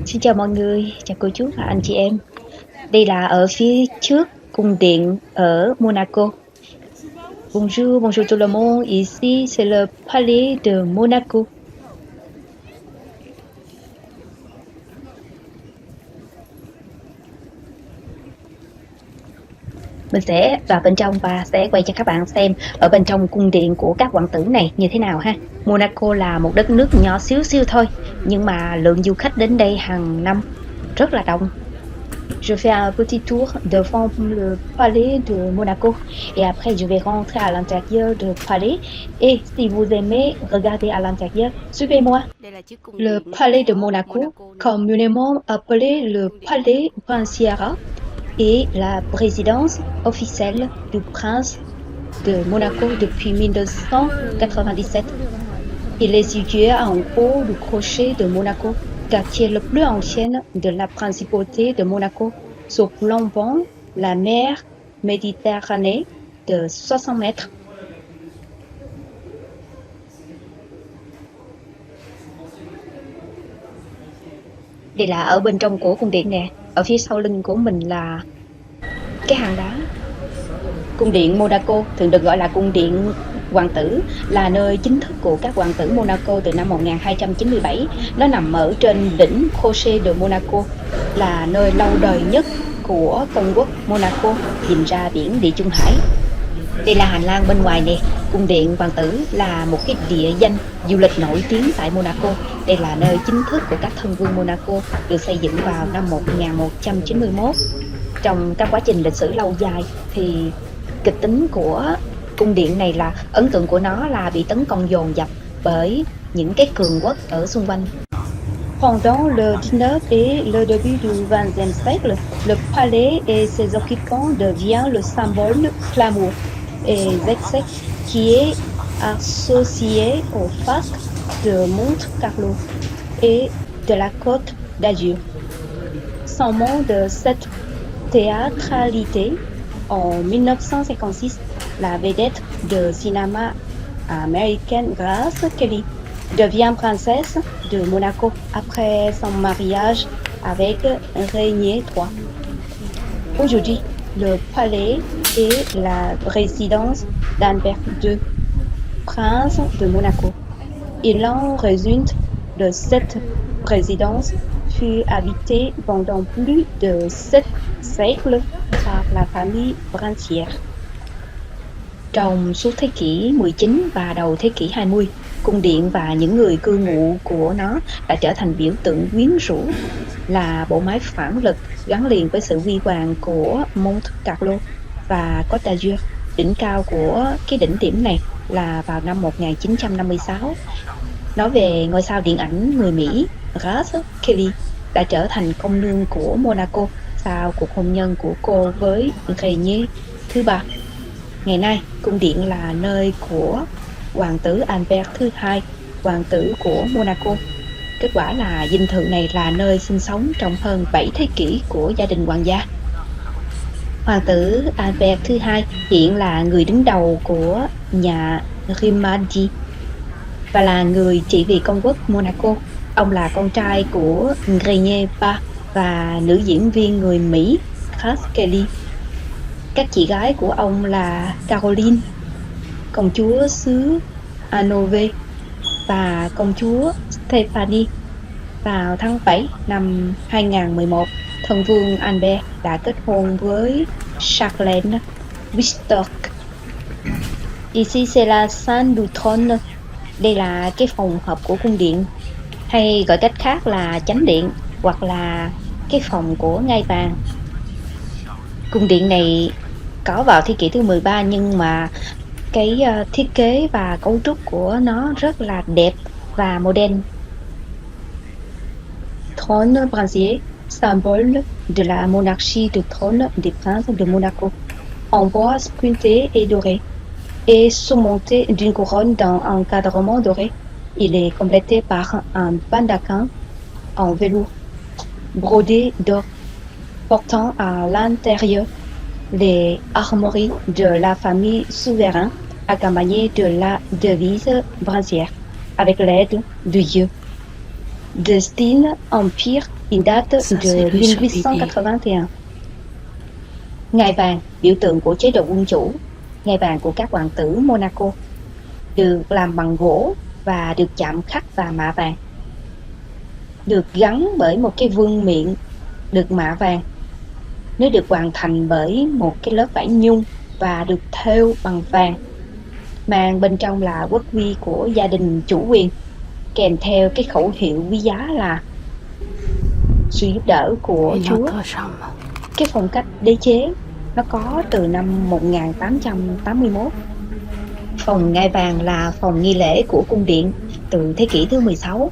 Xin chào mọi người, chào cô chú và anh chị em. Đây là ở phía trước cung điện ở Monaco. Bonjour, bonjour tout le monde. Ici, c'est le palais de Monaco. Mình sẽ vào bên trong và sẽ quay cho các bạn xem ở bên trong cung điện của các hoàng tử này như thế nào ha. Monaco là một đất nước nhỏ xíu xiu thôi, nhưng mà lượng du khách đến đây hàng năm rất là đông. Je fais un petit tour devant le palais de Monaco et après je vais rentrer à l'intérieur du palais et si vous aimez regarder à l'intérieur, suivez-moi. Le palais de Monaco, communément appelé le palais princiaral, est la résidence officielle du prince de Monaco depuis 1997. Il est situé en haut du crochet de Monaco, quartier le plus ancien de la principauté de Monaco, surplombant la mer Méditerranée de 60 mètres. Đây là ở bên trong của cung điện nè, ở phía sau lưng của mình là cái hang đá. Cung điện Monaco thường được gọi là cung điện hoàng tử, là nơi chính thức của các hoàng tử Monaco từ năm 1297. Nó nằm ở trên đỉnh Crochet de Monaco, là nơi lâu đời nhất của công quốc Monaco, nhìn ra biển Địa Trung Hải. Đây là hành lang bên ngoài nè. Cung điện hoàng tử là một cái địa danh du lịch nổi tiếng tại Monaco. Đây là nơi chính thức của các thân vương Monaco, được xây dựng vào năm 1191. Trong các quá trình lịch sử lâu dài thì kịch tính của cung điện này là ấn tượng của nó là bị tấn công dồn dập bởi những cái cường quốc ở xung quanh. Pendant le 19 et le début du 20e siècle, le palais et ses occupants devient le symbole glamour et excès qui est associé au parc de Monte Carlo et de la Côte d'Azur. Sommant de cette théâtralité, en 1956, la vedette de cinéma américaine Grace Kelly devient princesse de Monaco après son mariage avec Régnier III. Aujourd'hui, le palais est la résidence d'Albert II, prince de Monaco. Il en résulte de cette résidence fut habitée pendant plus de 7 siècles par la famille princière. Trong suốt thế kỷ 19 và đầu thế kỷ 20, cung điện và những người cư ngụ của nó đã trở thành biểu tượng quyến rũ, là bộ máy phản lực gắn liền với sự huy hoàng của Monte Carlo và Côte d'Azur. Đỉnh cao của cái đỉnh điểm này là vào năm 1956. Nói về ngôi sao điện ảnh người Mỹ Grace Kelly đã trở thành công nương của Monaco sau cuộc hôn nhân của cô với Régnier thứ ba. Ngày nay, cung điện là nơi của hoàng tử Albert thứ hai, hoàng tử của Monaco. Kết quả là dinh thự này là nơi sinh sống trong hơn 7 thế kỷ của gia đình hoàng gia. Hoàng tử Albert thứ hai hiện là người đứng đầu của nhà Grimaldi và là người trị vì công quốc Monaco. Ông là con trai của Régnier III và nữ diễn viên người Mỹ Grace Kelly. Các chị gái của ông là Caroline, công chúa xứ Hanovre và công chúa Stephanie. Vào tháng 7 năm 2011, thân vương Albert đã kết hôn với Charlene Winston. Ici c'est la salle du trône. Đây là cái phòng họp của cung điện, hay gọi cách khác là chánh điện, hoặc là cái phòng của ngai vàng. Cung điện này có vào thế kỷ thứ 13, nhưng mà cái thiết kế và cấu trúc của nó rất là đẹp và modern. Trône princier, symbole de la monarchie du trône des princes de Monaco, en bois sculpté et doré, et surmonté d'une couronne dans un encadrement doré. Il est complété par un baldaquin en velours brodé d'or, portant à l'intérieur les armoiries de la famille souveraine accompagnée de la devise princière avec l'aide de Dieu. de style Empire qui date Ça, de c'est le Chapelier. 1881. Ngai vàng, biểu tượng của chế độ quân chủ, ngai vàng của các hoàng tử Monaco, được làm bằng gỗ và được chạm khắc và mạ vàng. Được gắn bởi một cái vương miện được mạ vàng. Nó được hoàn thành bởi một cái lớp vải nhung và được thêu bằng vàng. Màn bên trong là quốc huy của gia đình chủ quyền, kèm theo cái khẩu hiệu quý giá là sự giúp đỡ của 你要 Chúa. 得上吗？ Cái phong cách đế chế nó có từ năm 1881. Phòng ngai vàng là phòng nghi lễ của cung điện từ thế kỷ thứ 16.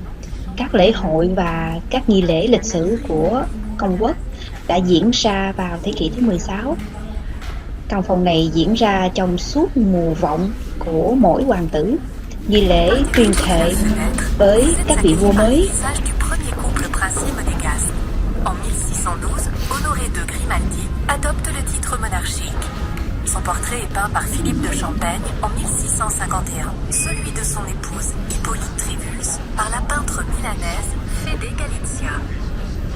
Các lễ hội và các nghi lễ lịch sử của công quốc đã diễn ra vào thế kỷ thứ 16. Căn phòng này diễn ra trong suốt mùa vọng của mỗi hoàng tử, nghi lễ tuyên thệ với các vị vua mới. En 1612, Honoré de Grimaldi adopte le titre monarchique. Son portrait est peint par Philippe de Champaigne en 1651, celui de son épouse Hippolyte Trivulus par la peintre milanaise Fede Galizia.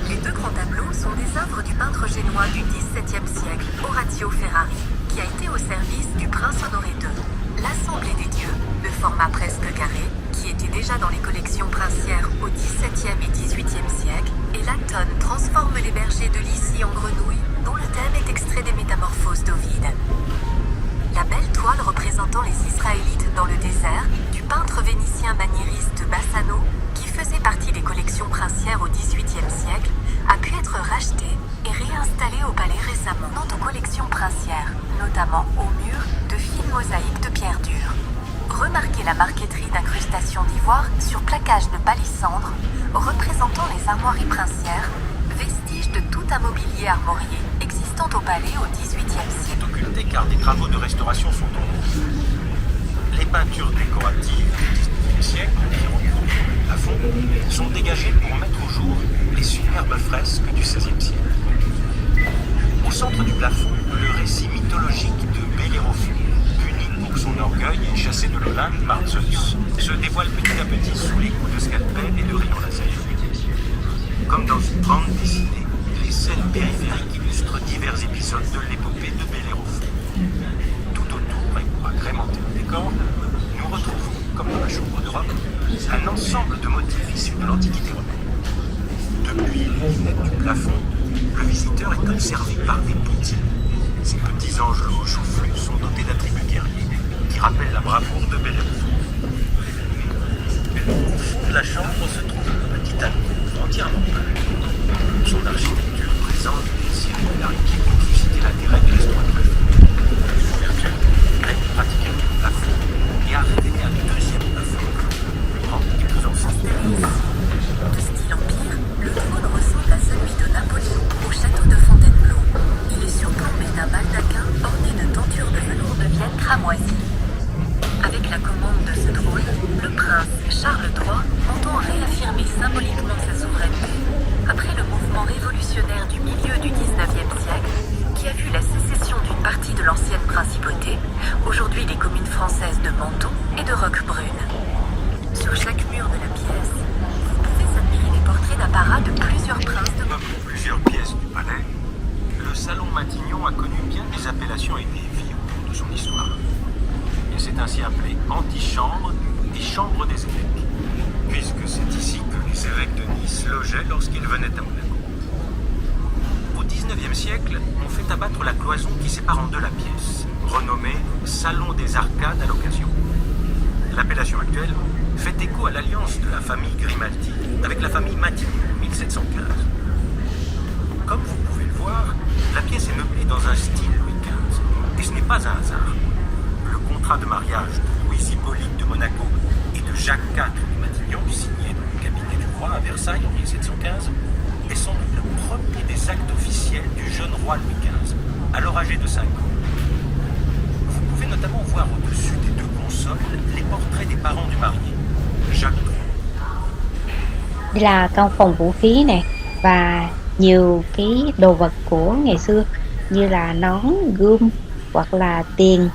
Les deux grands tableaux sont des œuvres du peintre génois du XVIIe siècle, Orazio Ferrari, qui a été au service du prince Honoré II. L'Assemblée des dieux, de format presque carré, qui était déjà dans les collections princières au XVIIe et XVIIIe siècle, et l'Atone transforme les bergers de Lycie en grenouilles, dont le thème est extrait des Métamorphoses d'Ovide. La belle toile représentant les Israélites dans le désert, du peintre vénitien maniériste Bassano, qui faisait partie des collections princières au XVIIIe siècle, a pu être rachetée et réinstallée au palais récemment. Quant aux collections princières, notamment au mur de fines mosaïques de pierre dure. Remarquez la marqueterie d'incrustation d'ivoire sur plaquage de palissandre, représentant les armoiries princières, vestiges de tout un mobilier armorié existant au palais au XVIIIe siècle. Occulté car des travaux de restauration sont en cours. Les peintures décoratives du XIXe siècle qui recourent au plafond sont dégagées pour mettre au jour les superbes fresques du XVIe siècle. Au centre du plafond, le récit mythologique de Bellérophon, puni pour son orgueil et chassé de l'Olympe par Zeus, se dévoile petit à petit sous les coups de scalpel et de rayons laser. Comme dans une bande dessinée, les scènes périphériques illustrent divers épisodes de l'épopée de Bellérophon. Tout autour, et pour agrémenter le décor, nous retrouvons, comme dans la chambre d'Europe, un ensemble de motifs issus de l'Antiquité romaine. Depuis les lunettes du plafond, le visiteur est observé par des poutiers. Ces petits anges louches ou flux sont dotés d'attributs guerriers qui rappellent la bravoure de Bellérophon. Au fond de la chambre se trouve une petite alcôve entièrement peinte. Son architecture présente des singularités qui ont suscité l'intérêt de l'histoire de l'ouverture grec pratiquée au plafond et a révélé un deuxième plafond, plus grand et plus ancien. De style empire, le trône ressemble à celui de Napoléon au château de Fontainebleau. Il est surplombé d'un baldaquin orné de tentures de velours de Vienne cramoisie. Avec la commande de ce trône, le prince Charles III entend réaffirmer symboliquement sa souveraineté. Après le mouvement révolutionnaire du milieu du XIXe siècle, qui a vu la sécession d'une partie de l'ancienne principauté, aujourd'hui les communes françaises de Menton et de Roquebrune. Sur chaque mur de la pièce, vous pouvez admirer les portraits d'apparat de plusieurs princes de Comme plusieurs pièces du palais, le salon Matignon a connu bien des appellations et des vies au cours de son histoire. Il s'est ainsi appelé antichambre et chambre des évêques, puisque c'est ici que les évêques de Nice logeaient lorsqu'ils venaient à Monaco. Au XIXe siècle, on fait abattre la cloison qui sépare en deux la pièce, renommée Salon des Arcades à l'occasion. L'appellation actuelle fait écho à l'alliance de la famille Grimaldi avec la famille Matignon en 1715. Comme vous pouvez le voir, la pièce est meublée dans un style Louis XV, et ce n'est pas un hasard. Le contrat de mariage de Louis-Hippolyte de Monaco et de Jacques IV de Matignon, signé dans le cabinet du roi à Versailles en 1715, est sans doute le premier des actes officiels du jeune roi Louis XV, alors âgé de 5 ans. Vous pouvez notamment voir au-dessus des deux consoles les portraits des parents du marié, Jacques III. Đây là căn phòng vũ khí nè, và nhiều cái đồ vật của ngày xưa như là nón, gươm hoặc là tiền.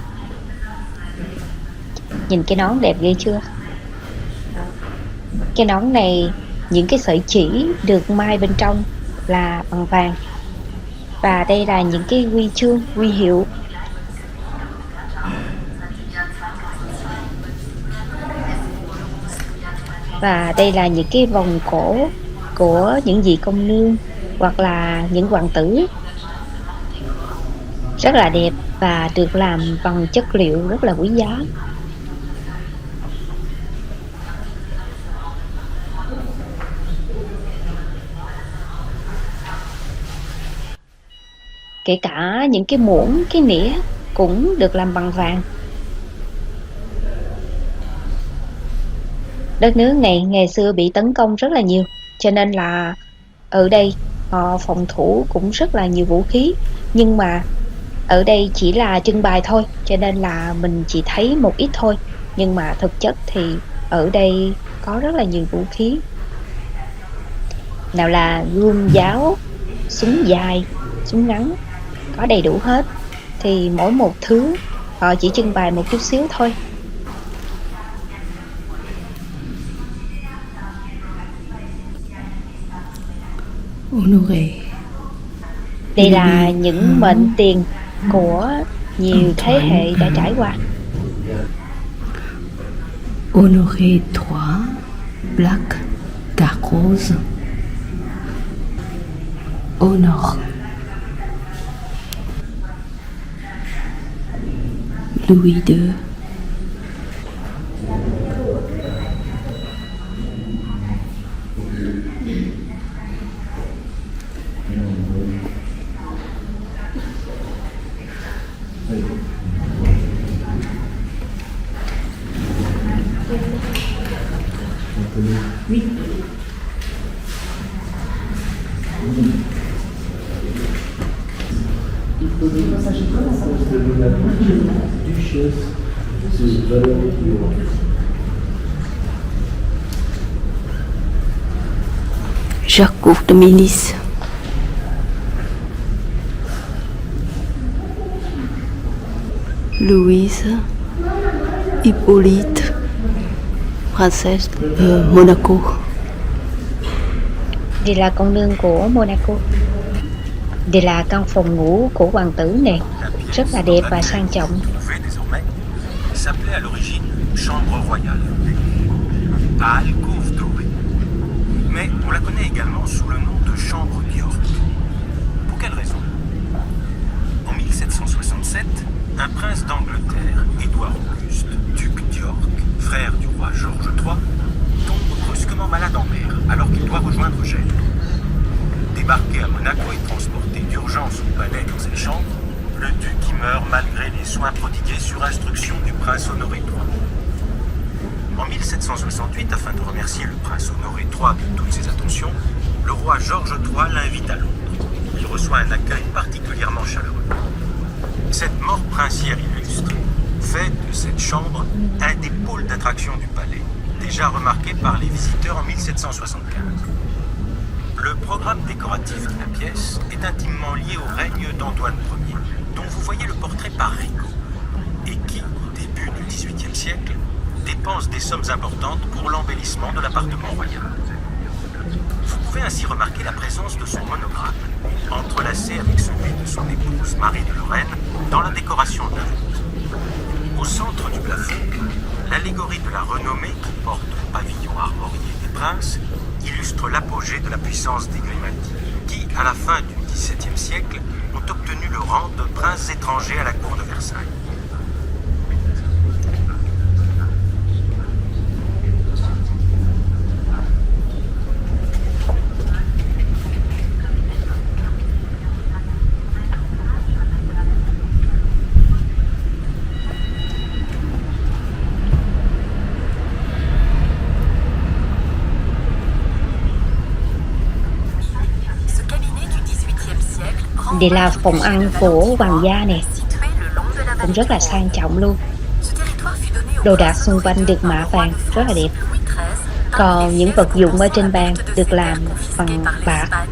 Nhìn cái nón đẹp ghê chưa? Cái nón này những cái sợi chỉ được mai bên trong là bằng vàng. Và đây là những cái huy chương, huy hiệu. Và đây là những cái vòng cổ của những vị công nương hoặc là những hoàng tử. Rất là đẹp và được làm bằng chất liệu rất là quý giá. Kể cả những cái muỗng, cái nĩa cũng được làm bằng vàng. Đất nước này ngày xưa bị tấn công rất là nhiều, cho nên là ở đây họ phòng thủ cũng rất là nhiều vũ khí. Nhưng mà ở đây chỉ là trưng bày thôi, cho nên là mình chỉ thấy một ít thôi. Nhưng mà thực chất thì ở đây có rất là nhiều vũ khí. Nào là gươm giáo, súng dài, súng ngắn, có đầy đủ hết. Thì mỗi một thứ họ chỉ trưng bày một chút xíu thôi. Honoré. Đây là những mệnh tiền của nhiều thế hệ đã trải qua. Honoré 3, Black, Dark Rose. Honor. Louis II. Jacques de Milice. Louise Hippolyte, princesse de Monaco. Đây là con nương của Monaco. Đây là căn phòng ngủ của hoàng tử nè, rất là đẹp và sang trọng. S'appelait à l'origine chambre royale, à alcôve dorée. Mais on la connaît également sous le nom de chambre d'York. Pour quelle raison? En 1767, un prince d'Angleterre, Édouard Auguste, duc d'York, frère du roi George III, tombe brusquement malade en mer alors qu'il doit rejoindre Gênes. Débarqué à Monaco et transporté d'urgence au palais dans cette chambre, le duc y meurt malgré les soins prodigués sur instruction du prince Honoré III. En 1768, afin de remercier le prince Honoré III de toutes ses attentions, le roi George III l'invite à Londres. Il reçoit un accueil particulièrement chaleureux. Cette mort princière illustre fait de cette chambre un des pôles d'attraction du palais, déjà remarqué par les visiteurs en 1775. Le programme décoratif de la pièce est intimement lié au règne d'Antoine Ier, dont vous voyez le portrait par Rigaud, et qui, au début du XVIIIe siècle, dépense des sommes importantes pour l'embellissement de l'appartement royal. Vous pouvez ainsi remarquer la présence de son monogramme, entrelacé avec celui de son épouse Marie de Lorraine, dans la décoration de la voûte. Au centre du plafond, l'allégorie de la renommée qui porte le pavillon armorié des princes illustre l'apogée de la puissance des Grimaldi, qui, à la fin du XVIIe siècle, ont obtenu le rang de princes étrangers à la cour de Versailles. Đây là phòng ăn của hoàng gia nè, cũng rất là sang trọng luôn. Đồ đạc xung quanh được mạ vàng, rất là đẹp. Còn những vật dụng ở trên bàn được làm bằng bạc.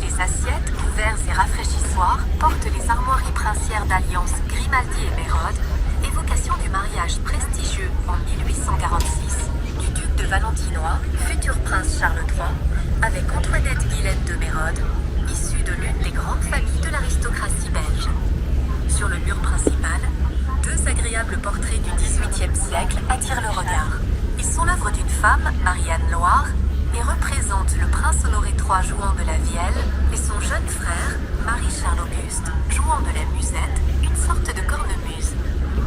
Les assiettes, couverts et rafraîchissoirs portent les armoiries princières d'alliance Grimaldi et Mérode, évocation du mariage prestigieux en 1846 du duc de Valentinois, futur prince Charles III, avec Antoinette Guilhem de Mérode, issue de l'une des grandes familles de l'aristocratie belge. Sur le mur principal, deux agréables portraits du XVIIIe siècle attirent le regard. Ils sont l'œuvre d'une femme, Marianne Loire, et représentent le prince Honoré III jouant de la vielle et son jeune frère, Marie-Charles Auguste, jouant de la musette, une sorte de cornemuse.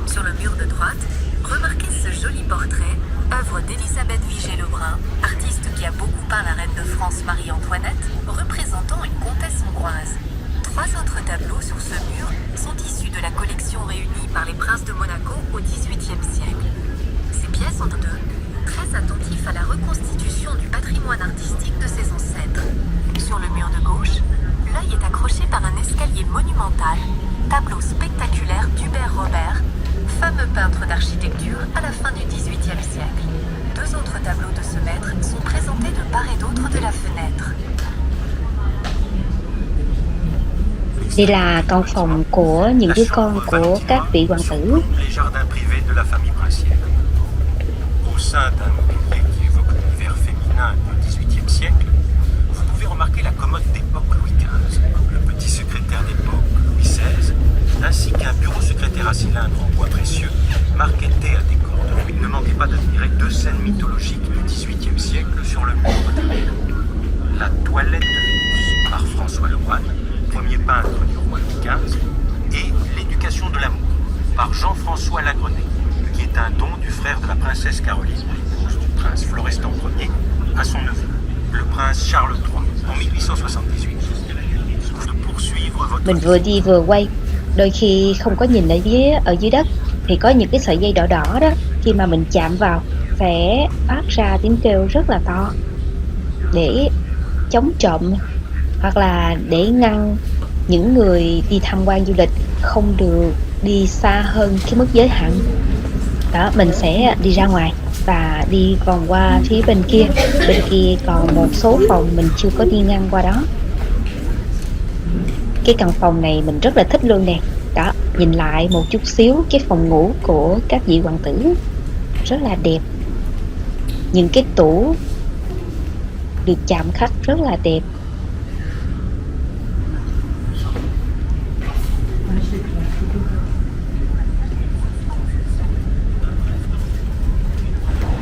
Sur le mur de droite, remarquez ce joli portrait, œuvre d'Élisabeth Vigée-Lebrun, artiste qui a beaucoup peint la reine de France Marie-Antoinette, représentant une comtesse hongroise. Trois autres tableaux sur ce mur sont issus de la collection réunie par les princes de Monaco au XVIIIe siècle. Ces pièces sont très attentifs à la reconstitution du patrimoine artistique de ses ancêtres. Sur le mur de gauche, l'œil est accroché par un escalier monumental, tableau spectaculaire d'Hubert Robert, fameux peintre d'architecture à la fin du XVIIIe siècle. Deux autres tableaux de ce maître sont présentés de part et d'autre de la fenêtre. Đây là căn phòng của những đứa con của các vị hoàng tử. Les jardins privés de la famille princière. Au sein d'un mobilier qui évoque l'univers féminin du XVIIIe siècle, vous pouvez remarquer la commode d'époque Louis XV, le petit secrétaire d'époque Louis XVI, ainsi qu'un bureau secrétaire à cylindre en bois précieux, marquetté à décor de Louis. Ne manquez pas d'admirer deux scènes mythologiques du XVIIIe siècle sur le mur derrière. La toilette de Vénus par François Lemoine, premier peintre du roi Louis XV, et l'éducation de l'amour par Jean-François Lagrenet, qui est un don du frère de la princesse Caroline, l'épouse du prince Florestan Ier, à son neveu, le prince Charles III, en 1878. De poursuivre votre... Mình vừa đi vừa quay, đôi khi không có nhìn ở dưới đất thì có những cái sợi dây đỏ đỏ đó, khi mà mình chạm vào sẽ phát ra tiếng kêu rất là to để chống trộm hoặc là để ngăn những người đi tham quan du lịch không được đi xa hơn cái mức giới hạn. Đó, mình sẽ đi ra ngoài và đi vòng qua phía bên kia còn một số phòng mình chưa có đi ngang qua đó. Cái căn phòng này mình rất là thích luôn nè. Đó, nhìn lại một chút xíu cái phòng ngủ của các vị hoàng tử rất là đẹp. Những cái tủ được chạm khắc rất là đẹp.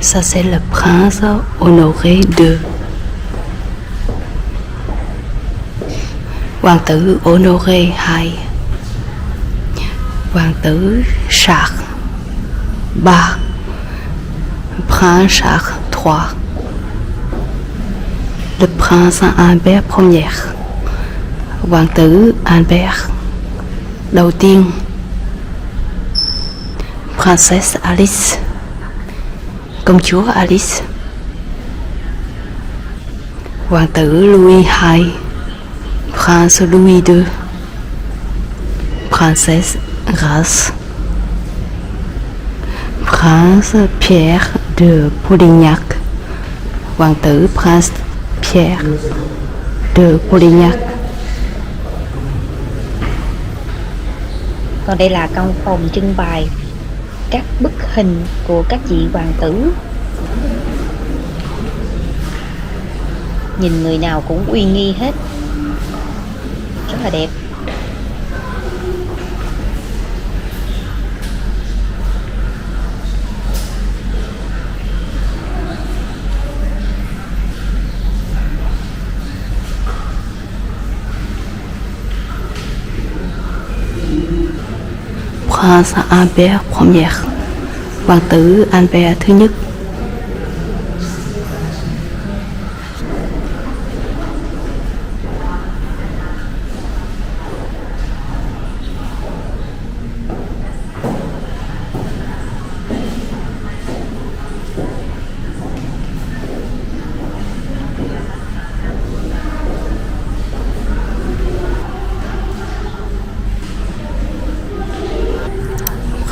Ça c'est le prince Honoré II. Hoàng tử Honoré II. Hoàng tử Charles III. Prince Charles III. Le prince Albert Ier. Hoàng tử Albert đầu tiên. Princesse Alice. Công chúa Alice. Hoàng tử Louis II. Prince Louis II. Princesse Grace. Prince Pierre de Polignac. Hoàng tử Prince Pierre de Polignac. Còn đây là căn phòng trưng bày các bức hình của các vị hoàng tử. Nhìn người nào cũng uy nghi hết, rất là đẹp. Prince Albert Ier. Hoàng tử Albert thứ nhất.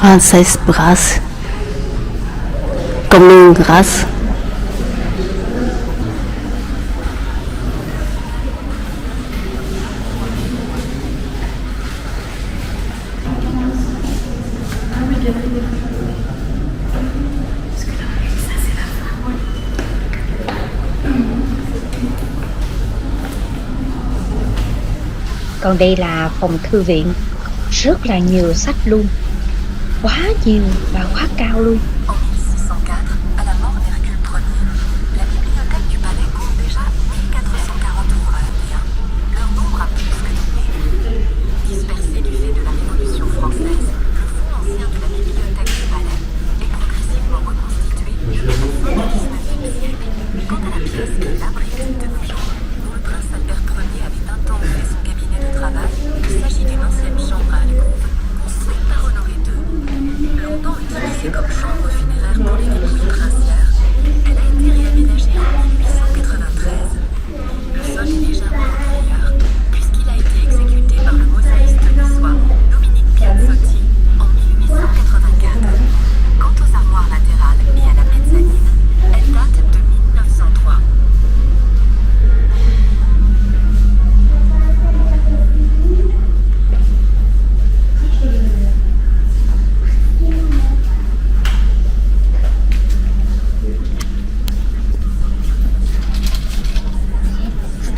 Princesse Grace. Công nương Grace. Còn đây là phòng thư viện, rất là nhiều sách luôn, quá nhiều và quá cao luôn. En 1604, à la mort d'Hercule Ier, la bibliothèque du palais compte déjà 1440 ouvrages. Leur nombre a plus que doublé. Dispersé du fait de la Révolution française, le fonds ancien de la bibliothèque du palais est progressivement reconstitué jusqu'à la fin du XIXe siècle. Quant à la pièce qui l'abrite de nos jours, dont le prince Albert Ier avait un temps fait son cabinet de travail, il s'agit d'une ancienne chambre à alcôve construite par Honoré II. Longtemps utilisée comme chambre funéraire pour les dépouilles princières, elle a été réaménagée en 1893. Le sol est légèrement intérieur, puisqu'il a été exécuté par le mosaïste niçois Dominique Piazzotti en 1884. Quant aux armoires latérales et à la mezzanine, elles datent de 1903.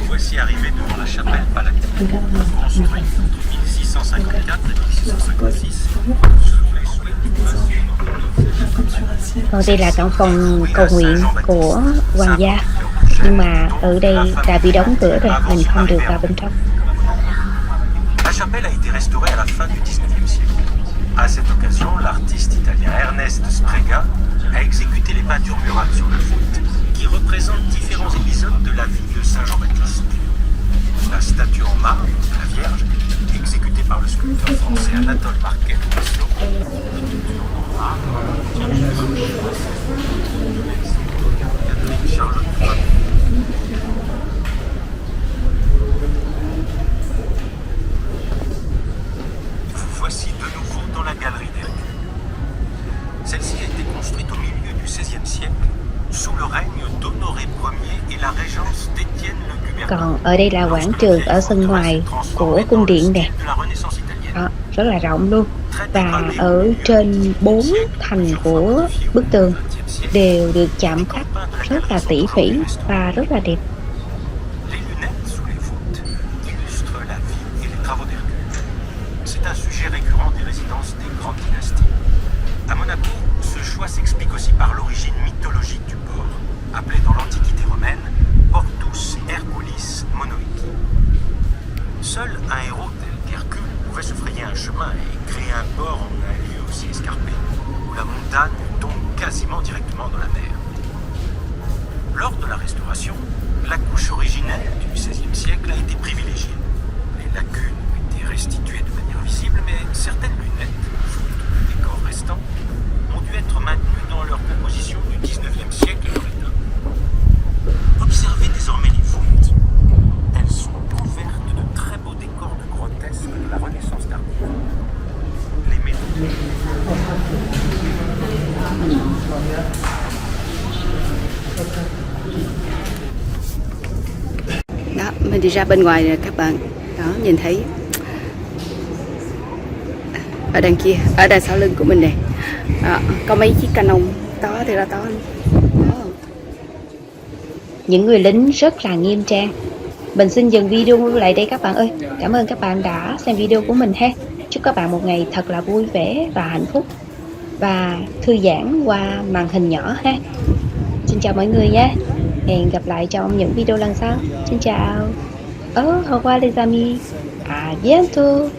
Voici arrivé devant la chapelle palatine, construite entre 1654 et 1656, sous les souhaits du prince. Còn đây là căn phòng cầu nguyện của hoàng gia, nhưng mà ở đây đã bị đóng cửa rồi, mình không được vào bên trong. La chapelle a été restaurée à la fin du XIXe siècle. À cette occasion, l'artiste italien Ernest Sprega a exécuté les peintures murales sur la voûte qui représentent différents épisodes de la vie de Saint Jean-Baptiste. La statue en marbre de la Vierge, exécutée par le sculpteur français Anatole Marquet de Massot. Catherine Charlotte Ier. Vous voici de nouveau dans la galerie d'Hercule. Celle-ci a été construite au milieu du XVIe siècle sous le règne d'Honoré Ier et la régence d'Étienne le Gubernat. Còn ở đây là quảng trường ở sân ngoài của cung điện nè. Đó, rất là rộng luôn. Và ở trên 4 thành của bức tường đều được chạm khắc rất là tỉ mỉ và rất là đẹp. Les lunettes sous les voûtes illustrent la vie et les travaux d'Hercule. C'est un sujet récurrent des résidences des grandes dynasties. À Monaco, ce choix s'explique aussi par l'origine mythologique du port, appelé dans l'Antiquité romaine Portus Herculis Monoici. Seul un héros tel qu'Hercule pouvait se frayer un chemin et créer un port en un lieu aussi escarpé, où la montagne tombe quasiment directement dans la mer. Lors de la restauration, la couche originelle du XVIe siècle a été privilégiée. Les lacunes ont été restituées de manière visible, mais certaines lunettes, faute de décor restant, ont dû être maintenues dans leur composition du XIXe siècle lointain. Observez désormais les voûtes. Elles sont couvertes de très beaux décors de grotesques de la Renaissance tardive. Les métaux. Đó, mình đi ra bên ngoài rồi các bạn. Đó, nhìn thấy ở đằng kia, ở đằng sau lưng của mình này, có mấy chiếc canon to thì là to luôn. Những người lính rất là nghiêm trang. Mình xin dừng video lại đây các bạn ơi. Cảm ơn các bạn đã xem video của mình ha. Chúc các bạn một ngày thật là vui vẻ và hạnh phúc và thư giãn qua màn hình nhỏ ha. Xin chào mọi người nhé. Hẹn gặp lại trong những video lần sau. Xin chào. Au revoir les amis. À bientôt.